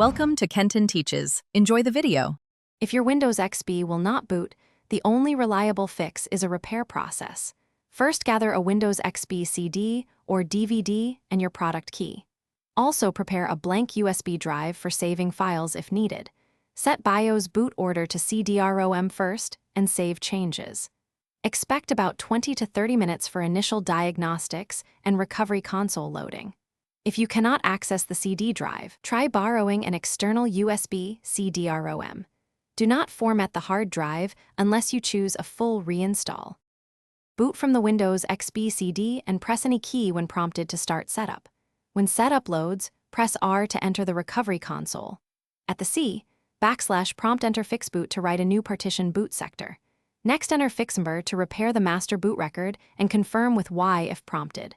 Welcome to Kenton Teaches. Enjoy the video. If your Windows XP will not boot, the only reliable fix is a repair process. First, gather a Windows XP CD or DVD and your product key. Also, prepare a blank USB drive for saving files if needed. Set BIOS boot order to CD-ROM first and save changes. Expect about 20 to 30 minutes for initial diagnostics and recovery console loading. If you cannot access the CD drive, try borrowing an external USB CD-ROM. Do not format the hard drive unless you choose a full reinstall. Boot from the Windows XP CD and press any key when prompted to start setup. When setup loads, press R to enter the recovery console. At the C, \prompt enter fixboot to write a new partition boot sector. Next, enter fixnumber to repair the master boot record and confirm with Y if prompted.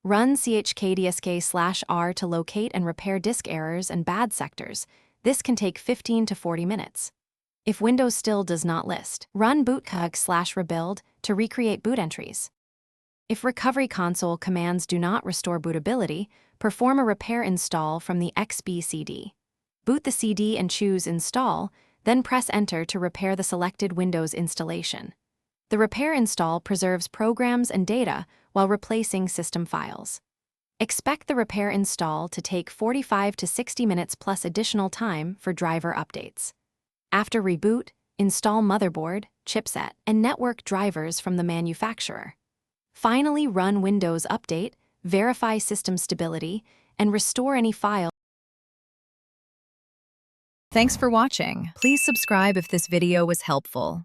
Run chkdsk/r to locate and repair disk errors and bad sectors. This can take 15 to 40 minutes. If Windows still does not list, run bootcug/rebuild to recreate boot entries. If recovery console commands do not restore bootability, perform a repair install from the XP CD. Boot the CD and choose Install, then press Enter to repair the selected Windows installation. The repair install preserves programs and data while replacing system files. Expect the repair install to take 45 to 60 minutes plus additional time for driver updates. After reboot, install motherboard, chipset, and network drivers from the manufacturer. Finally, run Windows Update, verify system stability, and restore any file. Thanks for watching. Please subscribe if this video was helpful.